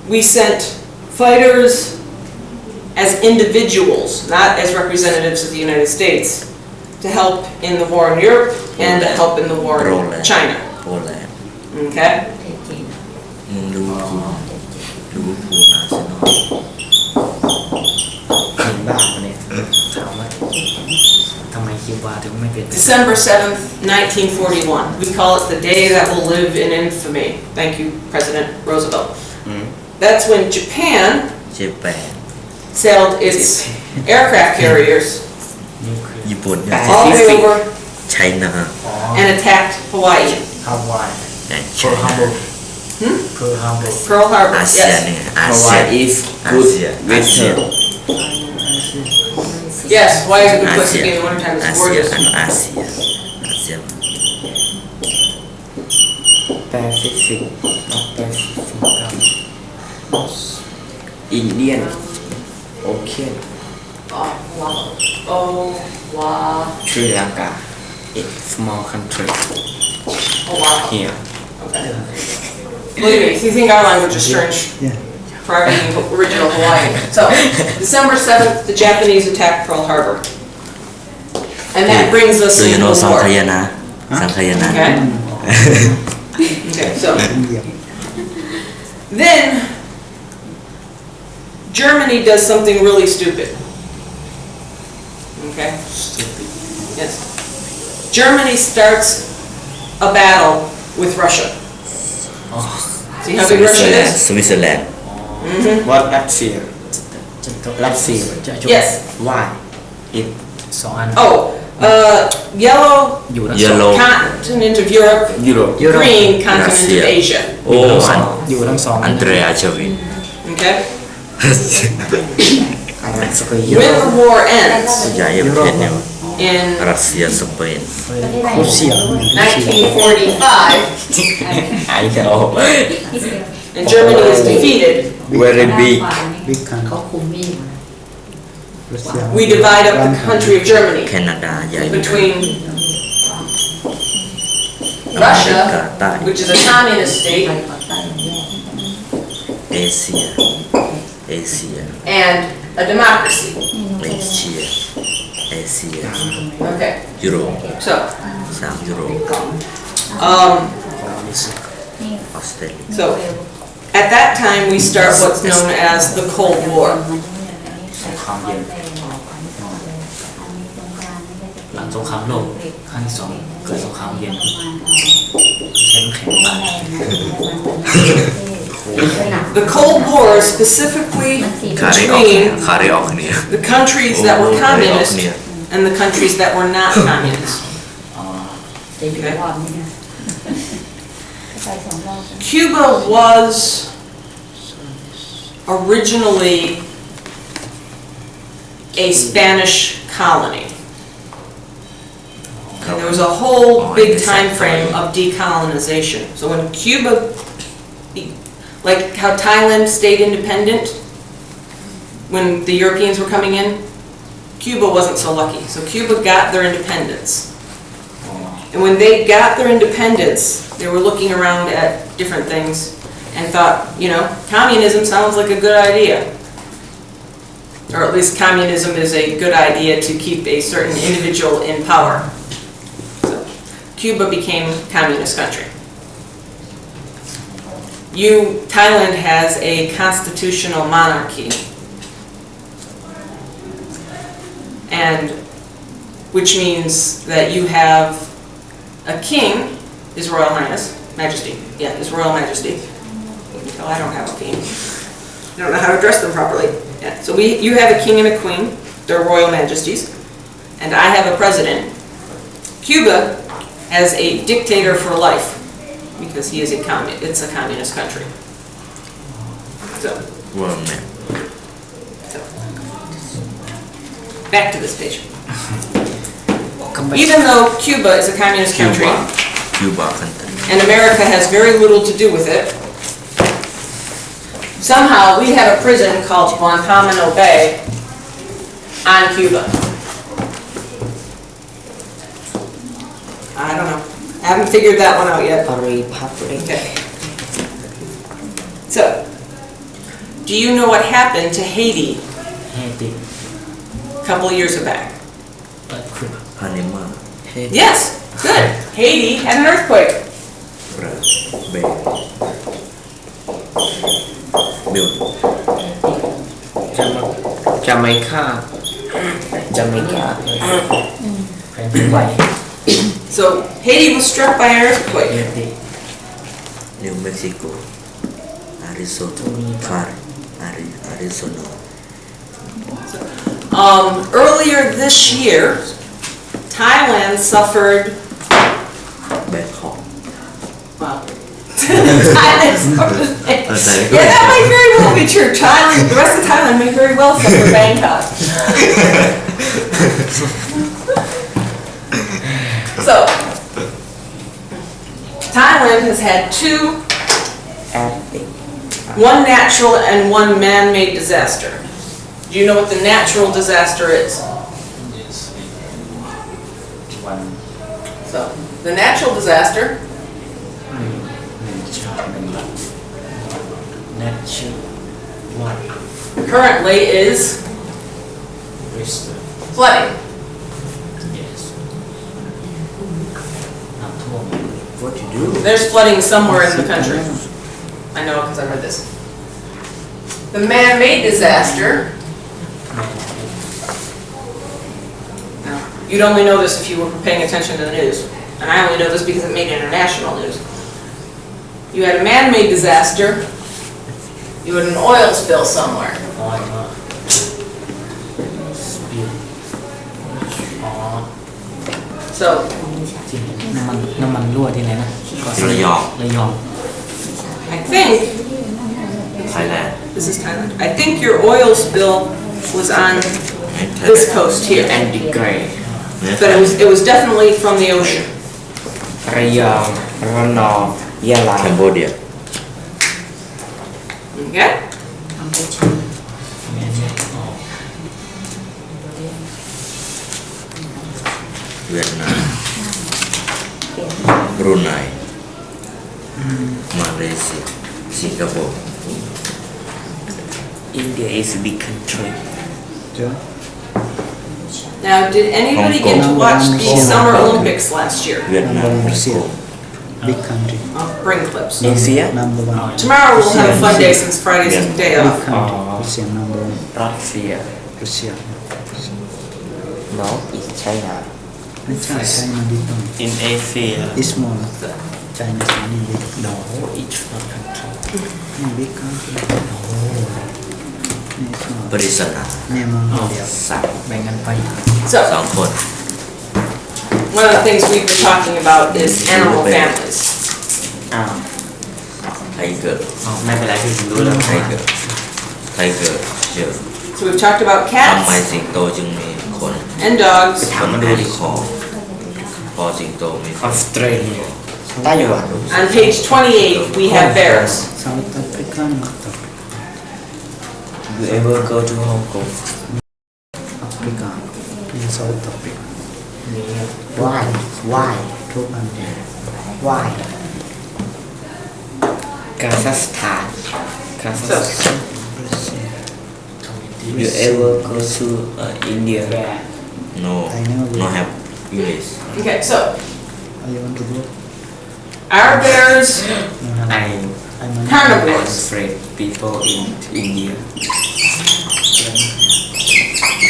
we sent fighters as individuals, not as representatives of the United States, to help in the war in Europe and to help in the war in China. Okay? December 7th, 1941. We call it the day that will live in infamy. Thank you, President Roosevelt. That's when Japan sailed its aircraft carriers all the way over China and attacked Hawaii. Pearl Harbor. Pearl Harbor, yes. Hawaii is good weather. Yes, Hawaii is a good place to be in the wintertime. It's gorgeous. Asia. Pacific, Indian Ocean. Sri Lanka, it's small country. Here. Okay. Believe me, if you think our language is strange, prior to the original Hawaiian. So, December 7th, the Japanese attacked Pearl Harbor. And that brings us into the war. Sankayana. Okay, so. Then, Germany does something really stupid. Okay? Yes. Germany starts a battle with Russia. See how big Russia is? Switzerland. What Russia? Yes. Why? Yellow continent of Europe, green continent of Asia. Andrea Chavin. Okay? When the war ends in Russia, Spain. 1945, I know. and Germany is defeated, Very big. we divide up the country of Germany Canada, between Russia, which is a communist state, Asia, and a democracy. Asia, Okay, Europe, so, South Europe, Australia. so at that time we start what's known as the Cold War. หลังสงครามโลกครั้งที่สองเกิดสงครามเย็นใช้น้ำแข็งตาย The Cold War is specifically between the countries that were communist and the countries that were not communist. Okay. Cuba was originally a Spanish colony. And there was a whole big time frame of decolonization. So when Cuba, like how Thailand stayed independent when the Europeans were coming in, Cuba wasn't so lucky. So Cuba got their independence. And when they got their independence, they were looking around at different things and thought, you know, communism sounds like a good idea. Or at least communism is a good idea to keep a certain individual in power. So Cuba became a communist country. Thailand has a constitutional monarchy. And which means that you have a king, His Royal Highness, Majesty, yeah, His Royal Majesty. You can tell I don't have a king. I don't know how to address them properly. Yeah. So you have a king and a queen, they're Royal Majesties, and I have a president. Cuba has a dictator for life because he is it's a communist country. So, back to this page. Even though Cuba is a communist country, and America has very little to do with it, somehow we have a prison called Guantanamo Bay on Cuba. I don't know. I haven't figured that one out yet. A republic. Okay. So, Do you know what happened to Haiti เฮติ a couple of years back? เปิดคลิป พานิมา Yes, good. Haiti had an earthquake. บราเบลเบล จาเมกาจาเมกา แผ่นดินไหว So Haiti was struck by an เฮ earthquake. ติ นิวเม็กซิโกอาริโซนาอาริโซนา Earlier this year, Thailand suffered. แบงคอก Wow. Thailand suffered. Yeah, that might very well be true. Thailand, the rest of Thailand may very well suffer Bangkok. So, Thailand has had two, one natural and one man-made disaster. Do you know what the natural disaster is? วัน So, the natural disaster ชาติหนึ่งละ natural วัด currently is risk flooding. yes น้ำท่วม What you do There's flooding somewhere in the country. I know because I read this. The man-made disaster. Now, you'd only know this if you were paying attention to the news. And I only know this because it made international news. You had a man-made disaster. You had an oil spill somewhere. อ้อยว่าสปีดอ๋อ So, ที่น้ำมันรั่วที่ไหนนะ ระยอง ระยอง I think, ไทยแลนด์ this is Thailand, I think your oil spill was on this coast here. and the gray But it was definitely from the ocean. ระยองระนองยะลา แคนโบเดีย Okay? แม่เนี่ยอ๋อ เวียดนามบรูไนมาเลเซียสิงคโปร์ India is a big country Now, did anybody get to watch the Summer Olympics last year? เวียดนาม Russia. Big country. I'll bring clips. Asia Number one. Tomorrow we'll have a fun day since Friday's a day Big off. country. Russia number one. Russia Russia. no it's China China big one. in Asia It's small. China is only big. no it's not country Big country. It's small. ปริศนา Name Mongolia. สัตว์ แบ่งกันไป สอ So, งคน one of the things we've been talking about is animal families. อ้าว ไทเกอร์ อ๋อไม่เป็นไรพี่ผมรู้แล้ว ไทเกอร์ไทเกอร์เยอะ So we've talked about ทำไม cats สิงโตจึงมีขน and dogs. ขนที่คอพอสิงโตมีข อน อสเตรเลียไต้หวัน On page 28, we have bears. South Africa, North Africa. you ever go to Hong Kong Africa. In South Africa. why why ทุกอันเนี่ย why กาซัคสถาน So, Russia. you ever go to India แบร์ no no have English okay, so I want to go. our bears, No, no. I I'm not. carnivores. afraid people in India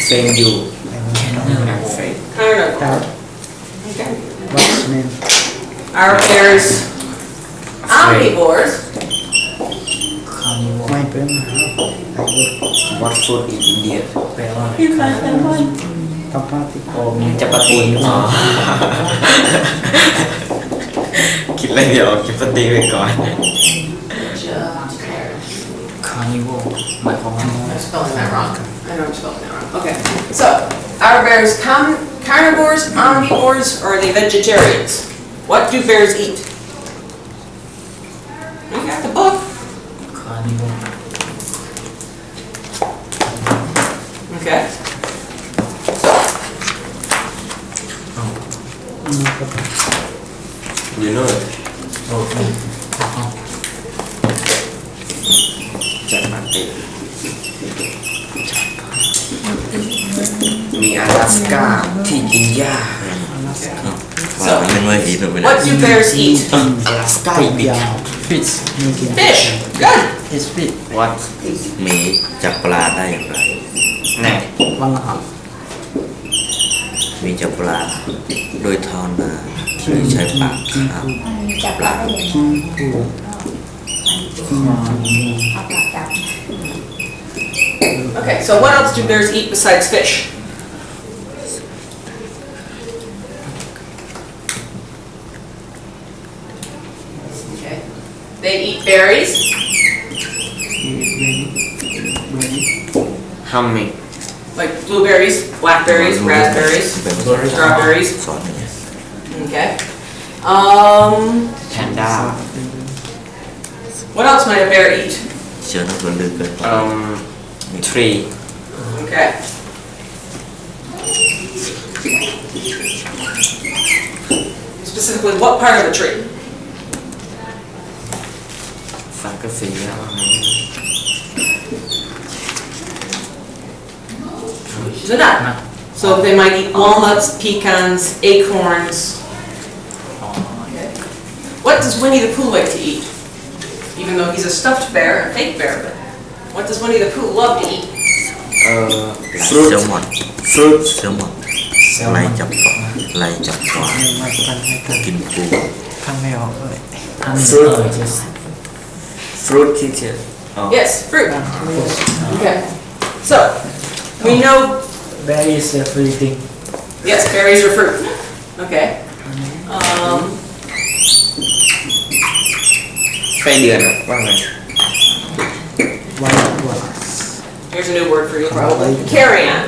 same you I'm afraid Carnivore. Okay. What's name? Our bears, omnivores. คานิวอ My parents have. I go. what food in India แปลว่า Chapati. โอ้มี จัปาตีอ๋อ คิดอะไรเดี๋ยวกินปาตีไปก่อน คานิวอหมายความว่า I'm spelling that wrong. I know I'm spelling that wrong. Okay. So, our bears carnivores, omnivores, or are they vegetarians? What do bears eat? You got the book. คานิวอ Okay. you know โอ้ จัดมาเต็มมี阿拉斯加ที่กินหญ้า ว่ามันไม่หินหรือไม่ What do bears eat? 阿拉斯加อีก Fish. Fish. Good. It's fish. what หมีจับปลาได้อย่างไร แน่ Malahap. มีจับปลาโดยทอนนาหรือใช้ปากคาบ จับปลาได้ยังไง Pooh. เอาปลาจับ Okay, so what else do bears eat besides fish? Okay. They eat berries. humming Like blueberries, blackberries, raspberries, strawberries. สอนอย่างเงี้ย Okay. panda What else might a bear eat? เชื่อนักเรียนลึกเกินไป tree Okay. Specifically, what part of the tree? สังกะสีอะไร Is it not? So they might eat walnuts, pecans, acorns. Okay. What does Winnie the Pooh like to eat? Even though he's a stuffed bear, a fake bear, but what does Winnie the Pooh love to eat? เซ fruit ลมอน fruit เซลมอนไล่จับปลาไล่จับปลากินปู fruit fruit ที่จะ Yes, fruit. Okay. So, we know, Berries everything. yes, berries are fruit. Okay. ไส้เดือนอะว่าไง White ones. Here's a new word for you probably. Carrion.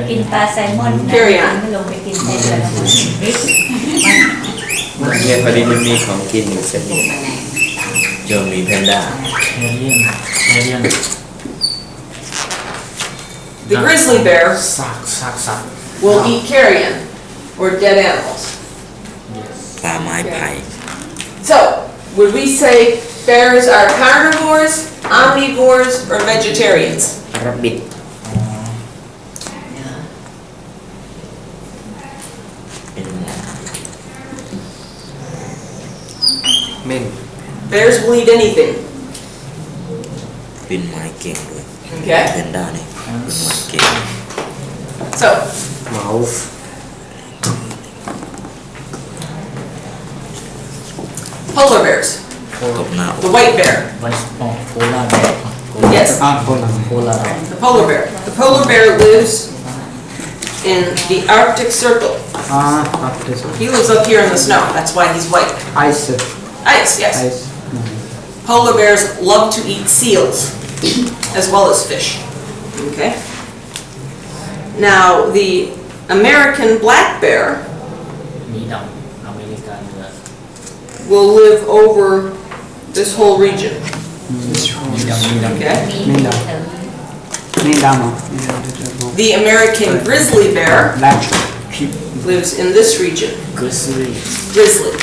กินปลาแซลมอนนะ Carry on. ไม่ลงไปกินไส้เดือน เนี่ยพอดีมันมีของกินอยู่เส้นนี้ เจอมีแพนด้า Carrion. The grizzly bear Sak. will eat carrion, or dead animals. ปลาไม้ไผ่ So, would we say bears are carnivores, omnivores, or vegetarians? รับบิด เม่น Bears will eat anything. ปีนไม้เก่งด้วย Okay. แพนด้านี่ปีนไม้เก่ง So, เมาส์ polar bears. ตบหน้า The white bear. Polar bear. Yes. Polar bear. The polar bear. The polar bear lives in the Arctic Circle. After He lives up here in the snow. That's why he's white. ice. Ice, yes. Ice. Polar bears love to eat seals as well as fish. Okay. Now, the American black bear มีดำอเมริกันเหนือ will live over this whole region. มีดำ Okay. มี Nindama. The American grizzly bear Black. lives in this region. Grizzly Grizzly.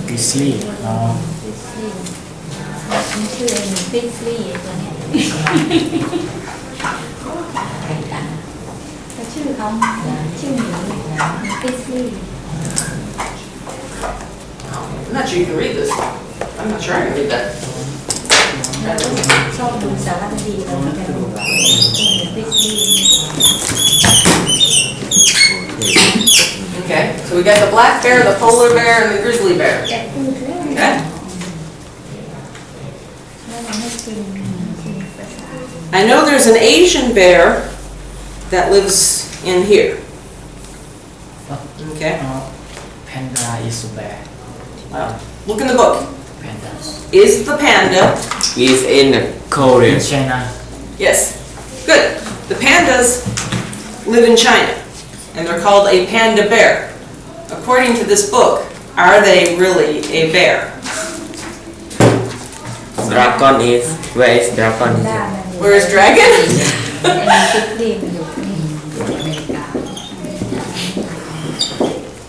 Grizzly อ๋อ มันชื่ออะไรฟิชลี่ตัวเนี้ยแต่ชื่อเขาชื่อหมีฟิชลี่ I'm not sure you can read this. I'm not sure I can read that. ชอบดูสารคดีแล้วก็จะดูฟิชลี่ Okay. So we got the black bear, the polar bear, and the grizzly bear. แต่พูดเรื่อง Okay. แล้วเราไม่กินภาษา I know there's an Asian bear that lives in here. Okay. Panda is bear Well, look in the book. Panda Is the panda? is in Korea in China Yes. Good. The pandas live in China, and they're called a panda bear. According to this book, are they really a bear? dragon is where is dragon ด้าน Where is dragon? ฟิชลี่มันอยู่ที่อเมริกา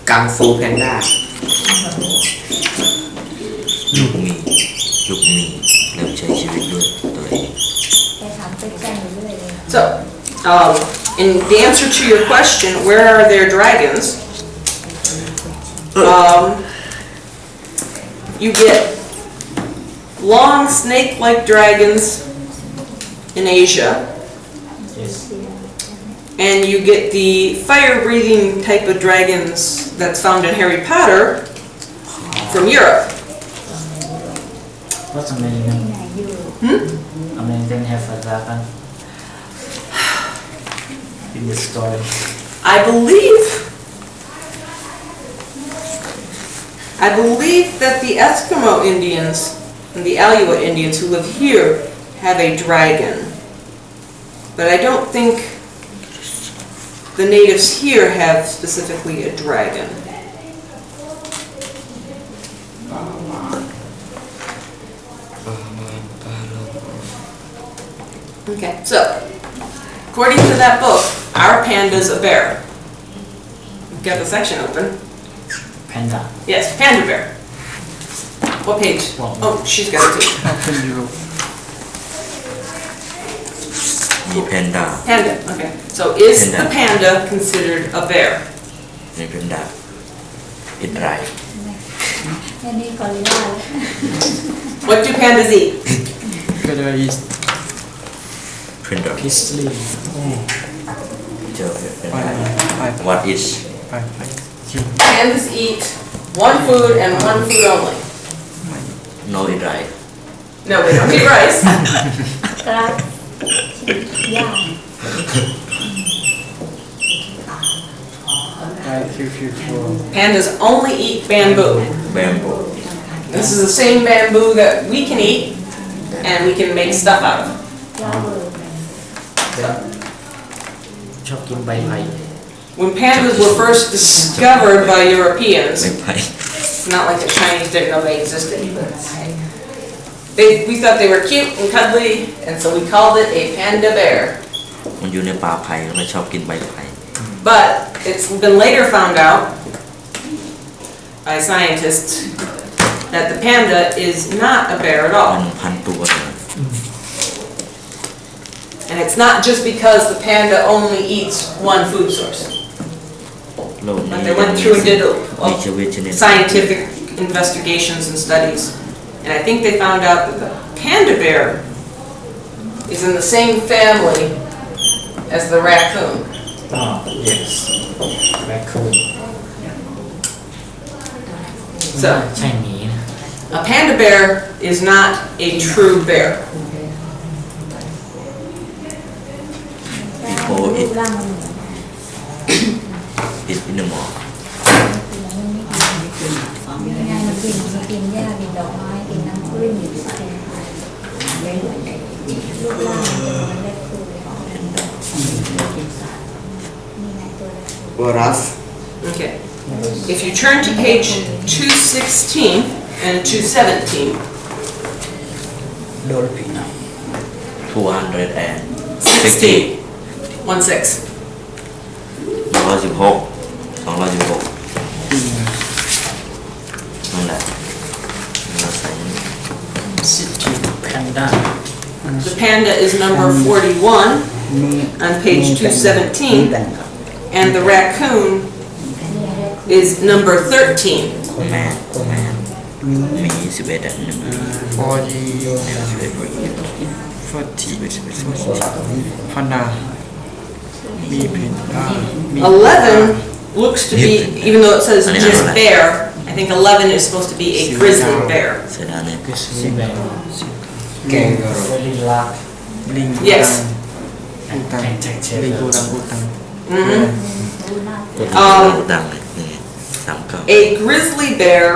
เกา กังฟูแพนด้า ลูกมีเริ่มใช้ชีวิตด้วยตัวเอง ไปถามไปแจ้งอยู่เรื่อยเลย So, in the answer to your question, where are there dragons? You get long snake-like dragons in Asia, yes and you get the fire-breathing type of dragons that's found in Harry Potter from Europe. what's American ไหนอยู่ American have a dragon in the story I believe that the Eskimo Indians and the Aleut Indians who live here have a dragon. But I don't think the natives here have specifically a dragon. Okay, so according to that book, our panda's a bear. We've got the section open. panda Yes, panda bear. What page? Oh, she's got it too. ขึ้นอยู่ มีแพนด้า Panda, okay. So is the panda considered a bear? มีแพนด้าอินไร แค่นี้กอริลลาแล้ว What do pandas eat? ก็จะอีส แพนด้า Grizzly เจอแพน ไป ด้า ไป what is ไปชิ Pandas eat one food and one food only. no อินไร No, they don't eat rice. กราฟย่าง ไปคิว Pandas only eat bamboo. แบมโบ This is the same bamboo that we can eat and we can make stuff out of. ย่าเบอร์ ชอบกินใบไผ่ When pandas were first discovered by Europeans, ไม่ไป not like the Chinese didn't know they existed, but we thought they were cute and cuddly, and so we called it a panda bear. มันอยู่ในป่าไผ่ไม่ชอบกินใบไผ่ But it's been later found out by scientists that the panda is not a bear at มัน all. พันตัวเลย And it's not just because the panda only eats one food source. โลก But นี้ they went through and did มีชีวิตชนิด scientific investigations and studies. And I think they found out that the panda bear is in the same family as the raccoon. yes raccoon So ใช่หมีนะ a panda bear is not a true bear. โอ้อิ รู ด ปร่างมันเหมือน อิดอินมอ ยังไงมันกินหญ้ากินดอกไม้กินน้ำผึ้งอยู่ที่เป็นไม่เหมือนกันรูปร่างมันเล็กคือนี่ไงตัวเล็ก วอรัส Okay. If you turn to page 216 and 217, โดลฟิน 16, 1-6. 216 216นั่นแหละเราใส่ ซิตี้ panda The panda is number 41 on page 217, and the raccoon is number 13. แม่มี11อันนึง ฟอร์ดีฟอร์ทีฟันดามีเพนด้ามี 11 looks to be, even though it says just bear, I think 11 is supposed to be a grizzly bear. เสร็จแล้วเนี่ย ซีแบง แกง เวลีลา ลิง Yes. กูตังลิงกูตัง Mhm. กดตัวดังเลยนี่39 A grizzly bear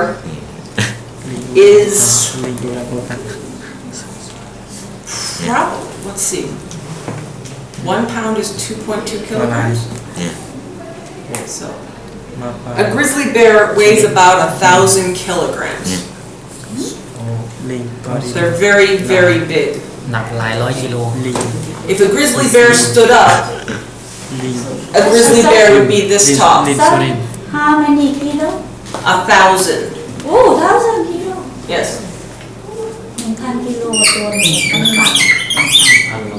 is ลิงกูตัง probably, let's see, 1 pound is 2.2 kilograms. เนี่ย So มาปา a grizzly bear weighs about 1,000 kilograms. ลิงก็ดี They're very, very big. หนักหลายร้อยกิโล ลิง If a grizzly bear stood up, ลิง a grizzly bear would be this tall. ลิงสุริน How many kilo? 1,000. Oh, 1,000 kilo. Yes. 1,000 กิโลตัวหนึ่งน้ำหนัก พันโล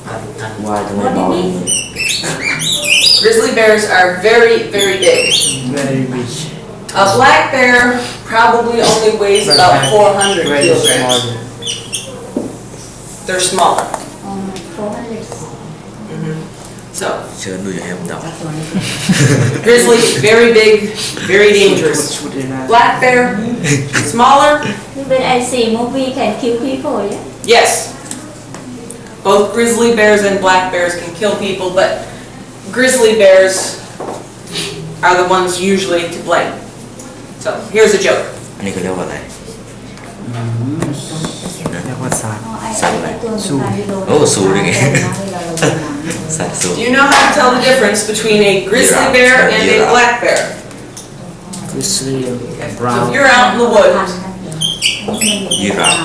พัน ว่าทำไมเบาอย่างนี้ Grizzly bears are very, very big. very rich A black bear probably only weighs about 400 very kilograms. small They're smaller. 400 So, เชิญดูอย่าให้ผมเดา grizzly, very big, very dangerous. should they not Black bear, smaller, When I see movie can kill people, yeah? yes. Both grizzly bears and black bears can kill people, but grizzly bears are the ones usually to blame. So, here's a joke. อันนี้เขาเรียกว่าอะไร เรียกว่าสัตว์ โอ้สูด้วยไง สัตว์สู Do you know how to tell the difference between a grizzly bear and a black bear? Grizzly So brown if you're out in the woods, ยีราฟ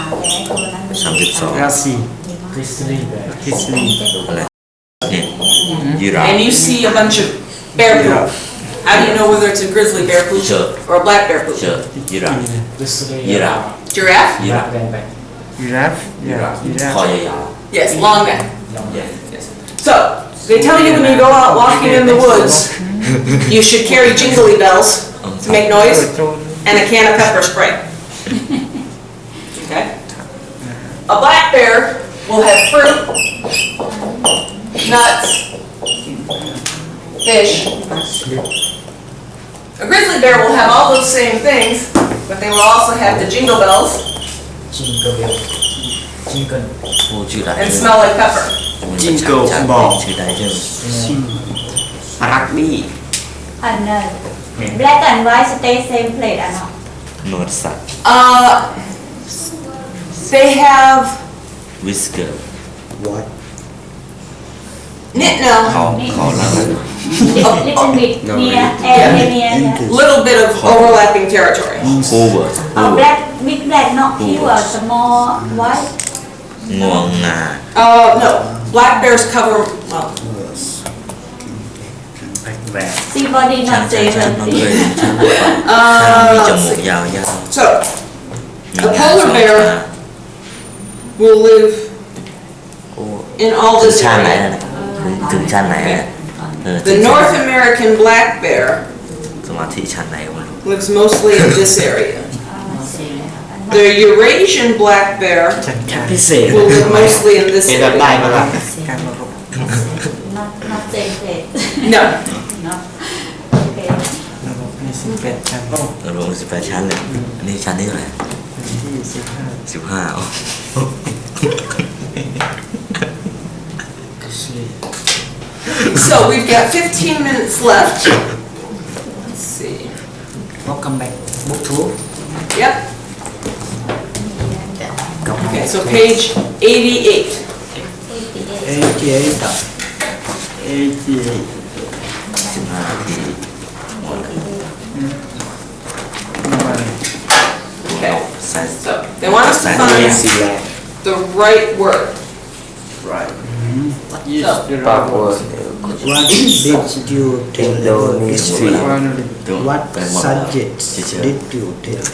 32 ราศี Grizzly bear คิสลี อะไรเนี่ยยีราฟ and you see a bunch of bear poop, how do you know whether it's a grizzly bear poop Sure. or a black bear poop? เจอยีราฟ Grizzly ยีราฟ Giraffe? ยีราฟ แบนไป ยีราฟยีราฟ คอยาว Yes, long neck. ๆ Yeah. Yes. So, they tell you when you go out walking in the woods, you should carry jingly bells to make noise and a can of pepper spray. Okay? A black bear will have fruit, nuts, fish. A grizzly bear will have all those same things, but they will also have the jingle bells จิงเกิลจิงเกิล โอ้ชื่อได้ and smell like pepper. ชื่อได้ใช่ไหม รักบี้ And black and white stay same plate or not? หนวดสัตว์ They have whisker what no, เขาล่าง Little bit near, near. little bit of overlapping territory. over Oh, black, big black, not pure, small white. งวงงา No, black bears cover, well, แบน See body ช้าง not ช้างช้างน้อง same. เลยช้างมีจมูกยาว so ๆมี a งาสอง polar ขา bear will live โอ้ in all ถึง this ชั้นไหน area. นะถึงชั้นไหนนะถึ The งชั้น North American black bear สมาธิชั้นไหนวะ lives mostly in this area. The Eurasian black bear พิเศษ will live mostly in this เป็นแบบได้ area. ไหมล่ะ การมารบ Not same plate. No, No. Okay. ระบบมี18ชั้น รวม18ชั้นเลยอันนี้ชั้นที่เท่าไหร่ ที่15 15อ๋อ so we've got 15 minutes left. Let's see. Welcome back book 2 Yep. Okay, so page 88. 88 15นาทีหมด Okay, Size. so they want us to เรียน find สีแล the right word. right So, Pop word what did you tell Indonesia What Don't- subjects Teacher. did you tell